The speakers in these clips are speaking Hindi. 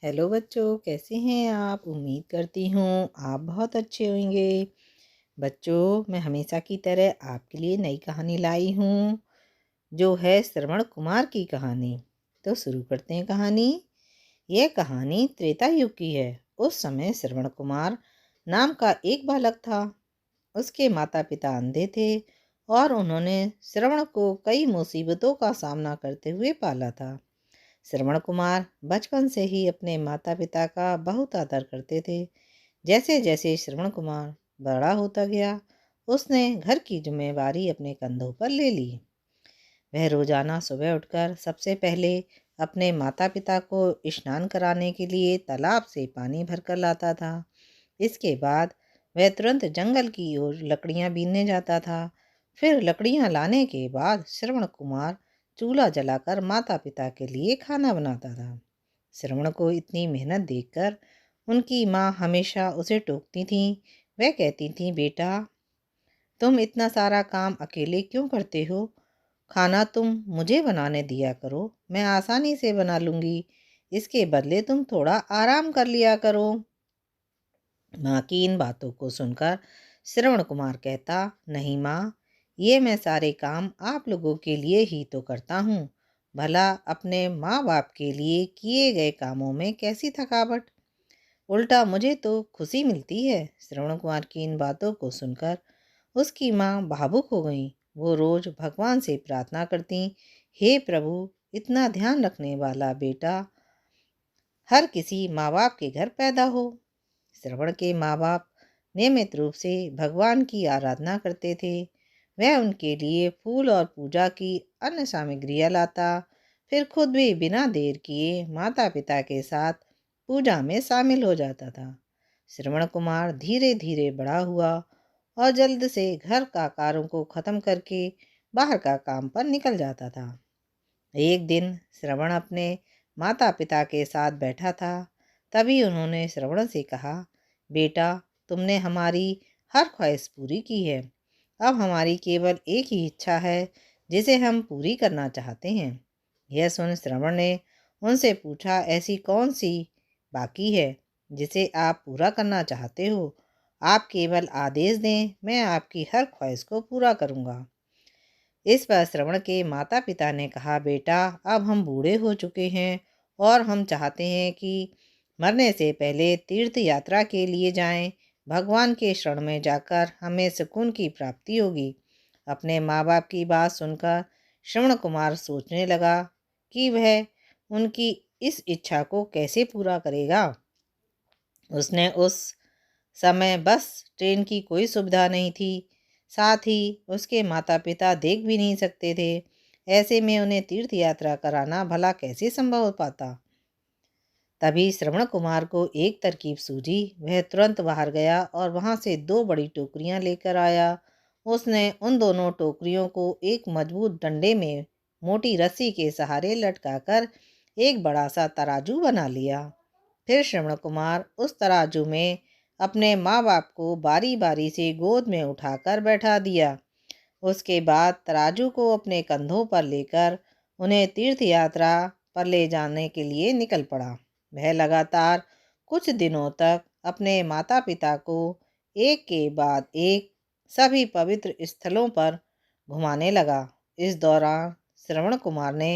हेलो बच्चों, कैसे हैं आप? उम्मीद करती हूँ आप बहुत अच्छे होंगे। बच्चों, मैं हमेशा की तरह आपके लिए नई कहानी लाई हूँ, जो है श्रवण कुमार की कहानी। तो शुरू करते हैं कहानी। यह कहानी त्रेता युग की है। उस समय श्रवण कुमार नाम का एक बालक था। उसके माता पिता अंधे थे और उन्होंने श्रवण को कई मुसीबतों का सामना करते हुए पाला था। श्रवण कुमार बचपन से ही अपने माता पिता का बहुत आदर करते थे। जैसे जैसे श्रवण कुमार बड़ा होता गया, उसने घर की जिम्मेवारी अपने कंधों पर ले ली। वह रोजाना सुबह उठकर सबसे पहले अपने माता पिता को स्नान कराने के लिए तालाब से पानी भरकर लाता था। इसके बाद वह तुरंत जंगल की ओर लकड़ियां बीनने जाता था। फिर लकड़ियां लाने के बाद श्रवण कुमार चूल्हा जलाकर माता पिता के लिए खाना बनाता था। श्रवण को इतनी मेहनत देखकर उनकी माँ हमेशा उसे टोकती थी। वह कहती थी, बेटा, तुम इतना सारा काम अकेले क्यों करते हो? खाना तुम मुझे बनाने दिया करो, मैं आसानी से बना लूंगी। इसके बदले तुम थोड़ा आराम कर लिया करो। माँ की इन बातों को सुनकर श्रवण कुमार कहता, नहीं माँ, ये मैं सारे काम आप लोगों के लिए ही तो करता हूँ। भला अपने माँ बाप के लिए किए गए कामों में कैसी थकावट, उल्टा मुझे तो खुशी मिलती है। श्रवण कुमार की इन बातों को सुनकर उसकी माँ भावुक हो गई। वो रोज भगवान से प्रार्थना करती, हे प्रभु, इतना ध्यान रखने वाला बेटा हर किसी माँ बाप के घर पैदा हो। श्रवण के माँ बाप नियमित रूप से भगवान की आराधना करते थे। वह उनके लिए फूल और पूजा की अन्य सामग्रियाँ लाता, फिर खुद भी बिना देर किए माता पिता के साथ पूजा में शामिल हो जाता था। श्रवण कुमार धीरे धीरे बड़ा हुआ और जल्द से घर का कार्यों को खत्म करके बाहर का काम पर निकल जाता था। एक दिन श्रवण अपने माता पिता के साथ बैठा था। तभी उन्होंने श्रवण से कहा, बेटा, तुमने हमारी हर ख्वाहिश पूरी की है। अब हमारी केवल एक ही इच्छा है, जिसे हम पूरी करना चाहते हैं। यह सुन श्रवण ने उनसे पूछा, ऐसी कौन सी बाकी है जिसे आप पूरा करना चाहते हो? आप केवल आदेश दें, मैं आपकी हर ख्वाहिश को पूरा करूँगा। इस पर श्रवण के माता पिता ने कहा, बेटा, अब हम बूढ़े हो चुके हैं और हम चाहते हैं कि मरने से पहले तीर्थ यात्रा के लिए जाएं। भगवान के शरण में जाकर हमें सुकून की प्राप्ति होगी। अपने माँ बाप की बात सुनकर श्रवण कुमार सोचने लगा कि वह उनकी इस इच्छा को कैसे पूरा करेगा। उसने उस समय बस ट्रेन की कोई सुविधा नहीं थी, साथ ही उसके माता पिता देख भी नहीं सकते थे। ऐसे में उन्हें तीर्थ यात्रा कराना भला कैसे संभव हो पाता। तभी श्रवण कुमार को एक तरकीब सूझी। वह तुरंत बाहर गया और वहां से दो बड़ी टोकरियां लेकर आया। उसने उन दोनों टोकरियों को एक मजबूत डंडे में मोटी रस्सी के सहारे लटकाकर एक बड़ा सा तराजू बना लिया। फिर श्रवण कुमार उस तराजू में अपने माँ बाप को बारी बारी से गोद में उठाकर बैठा दिया। उसके बाद तराजू को अपने कंधों पर लेकर उन्हें तीर्थ यात्रा पर ले जाने के लिए निकल पड़ा। वह लगातार कुछ दिनों तक अपने माता पिता को एक के बाद एक सभी पवित्र स्थलों पर घुमाने लगा। इस दौरान श्रवण कुमार ने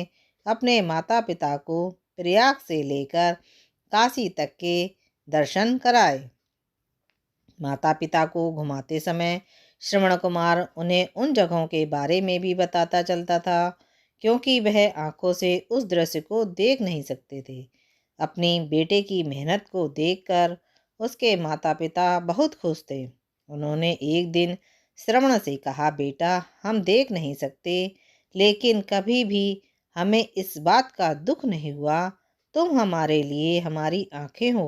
अपने माता पिता को प्रयाग से लेकर काशी तक के दर्शन कराए। माता पिता को घुमाते समय श्रवण कुमार उन्हें उन जगहों के बारे में भी बताता चलता था, क्योंकि वह आंखों से उस दृश्य को देख नहीं सकते थे। अपनी बेटे की मेहनत को देखकर उसके माता पिता बहुत खुश थे। उन्होंने एक दिन श्रवण से कहा, बेटा, हम देख नहीं सकते, लेकिन कभी भी हमें इस बात का दुख नहीं हुआ। तुम हमारे लिए हमारी आंखें हो।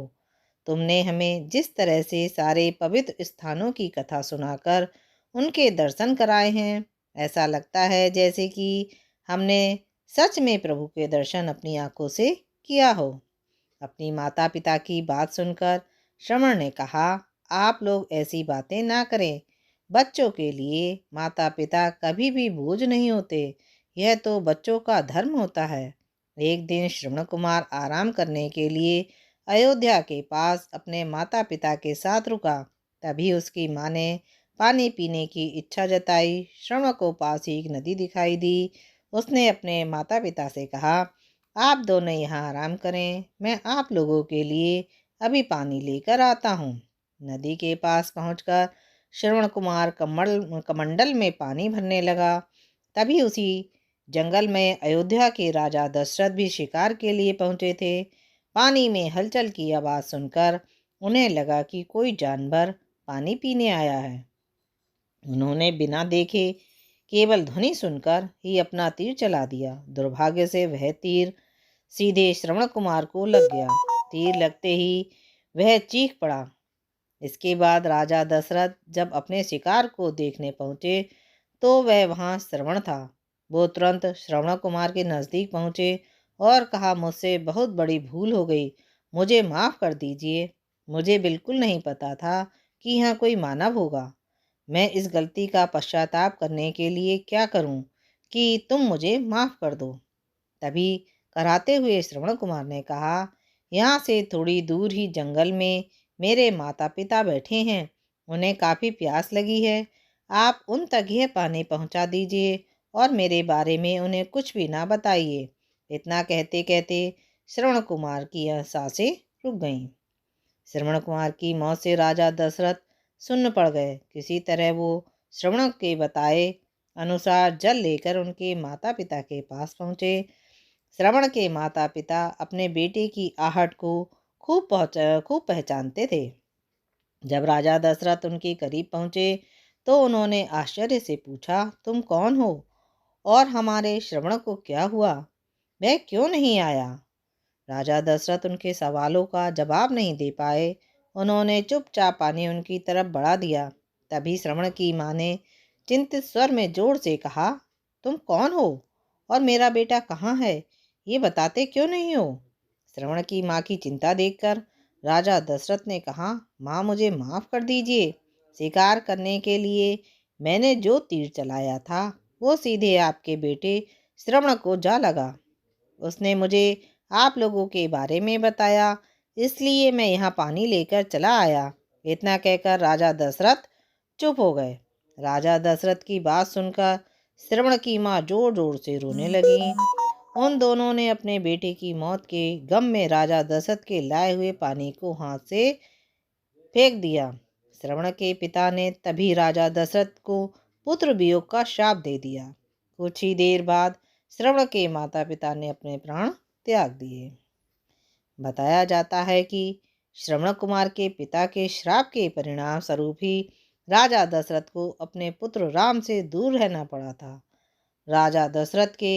तुमने हमें जिस तरह से सारे पवित्र स्थानों की कथा सुनाकर उनके दर्शन कराए हैं, ऐसा लगता है जैसे कि हमने सच में प्रभु के दर्शन अपनी आंखों से किया हो। अपनी माता पिता की बात सुनकर श्रवण ने कहा, आप लोग ऐसी बातें ना करें। बच्चों के लिए माता पिता कभी भी बोझ नहीं होते। यह तो बच्चों का धर्म होता है। एक दिन श्रवण कुमार आराम करने के लिए अयोध्या के पास अपने माता पिता के साथ रुका। तभी उसकी माँ ने पानी पीने की इच्छा जताई। श्रवण को पास ही एक नदी दिखाई दी। उसने अपने माता पिता से कहा, आप दोनों यहाँ आराम करें, मैं आप लोगों के लिए अभी पानी लेकर आता हूँ। नदी के पास पहुंचकर श्रवण कुमार कमंडल में पानी भरने लगा। तभी उसी जंगल में अयोध्या के राजा दशरथ भी शिकार के लिए पहुंचे थे। पानी में हलचल की आवाज़ सुनकर उन्हें लगा कि कोई जानवर पानी पीने आया है। उन्होंने बिना देखे, केवल ध्वनि सुनकर ही अपना तीर चला दिया। दुर्भाग्य से वह तीर सीधे श्रवण कुमार को लग गया। तीर लगते ही वह चीख पड़ा। इसके बाद राजा दशरथ जब अपने शिकार को देखने पहुंचे तो वह वहां श्रवण था। वो तुरंत श्रवण कुमार के नज़दीक पहुंचे और कहा, मुझसे बहुत बड़ी भूल हो गई, मुझे माफ़ कर दीजिए। मुझे बिल्कुल नहीं पता था कि यहाँ कोई मानव होगा। मैं इस गलती का पश्चाताप करने के लिए क्या करूं कि तुम मुझे माफ़ कर दो। तभी कराते हुए श्रवण कुमार ने कहा, यहाँ से थोड़ी दूर ही जंगल में मेरे माता पिता बैठे हैं, उन्हें काफ़ी प्यास लगी है। आप उन तक यह पानी पहुँचा दीजिए और मेरे बारे में उन्हें कुछ भी ना बताइए। इतना कहते कहते श्रवण कुमार की यह सांसें रुक गईं। श्रवण कुमार की मौत से राजा दशरथ सुन्न पड़ गए। किसी तरह वो श्रवण के बताए अनुसार जल लेकर उनके माता पिता के पास पहुँचे। श्रवण के माता पिता अपने बेटे की आहट को खूब पहचानते थे। जब राजा दशरथ उनके करीब पहुँचे तो उन्होंने आश्चर्य से पूछा, तुम कौन हो और हमारे श्रवण को क्या हुआ? वह क्यों नहीं आया? राजा दशरथ उनके सवालों का जवाब नहीं दे पाए। उन्होंने चुपचाप पानी उनकी तरफ बढ़ा दिया। तभी श्रवण की माँ ने चिंतित स्वर में जोर से कहा, तुम कौन हो और मेरा बेटा कहाँ है? ये बताते क्यों नहीं हो? श्रवण की माँ की चिंता देखकर राजा दशरथ ने कहा, माँ मुझे माफ़ कर दीजिए। शिकार करने के लिए मैंने जो तीर चलाया था वो सीधे आपके बेटे श्रवण को जा लगा। उसने मुझे आप लोगों के बारे में बताया, इसलिए मैं यहाँ पानी लेकर चला आया। इतना कहकर राजा दशरथ चुप हो गए। राजा दशरथ की बात सुनकर श्रवण की माँ जोर जोर से रोने लगी। उन दोनों ने अपने बेटे की मौत के गम में राजा दशरथ के लाए हुए पानी को हाथ से फेंक दिया। श्रवण के पिता ने तभी राजा दशरथ को पुत्र वियोग का शाप दे दिया। कुछ ही देर बाद श्रवण के माता पिता ने अपने प्राण त्याग दिए। बताया जाता है कि श्रवण कुमार के पिता के श्राप के परिणाम स्वरूप ही राजा दशरथ को अपने पुत्र राम से दूर रहना पड़ा था। राजा दशरथ के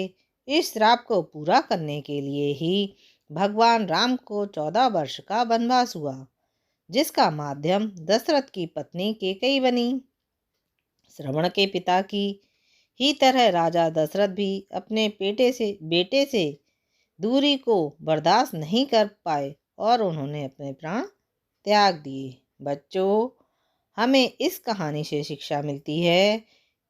इस श्राप को पूरा करने के लिए ही भगवान राम को 14 वर्ष का वनवास हुआ, जिसका माध्यम दशरथ की पत्नी कैकेयी बनी। श्रवण के पिता की ही तरह राजा दशरथ भी अपने बेटे से दूरी को बर्दाश्त नहीं कर पाए और उन्होंने अपने प्राण त्याग दिए। बच्चों, हमें इस कहानी से शिक्षा मिलती है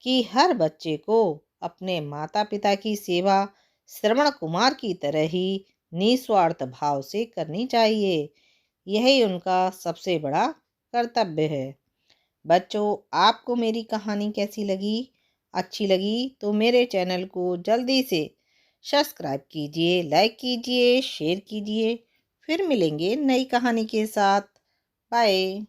कि हर बच्चे को अपने माता पिता की सेवा श्रवण कुमार की तरह ही निस्वार्थ भाव से करनी चाहिए। यही उनका सबसे बड़ा कर्तव्य है। बच्चों, आपको मेरी कहानी कैसी लगी? अच्छी लगी तो मेरे चैनल को जल्दी से सब्सक्राइब कीजिए, लाइक कीजिए, शेयर कीजिए। फिर मिलेंगे नई कहानी के साथ। बाय।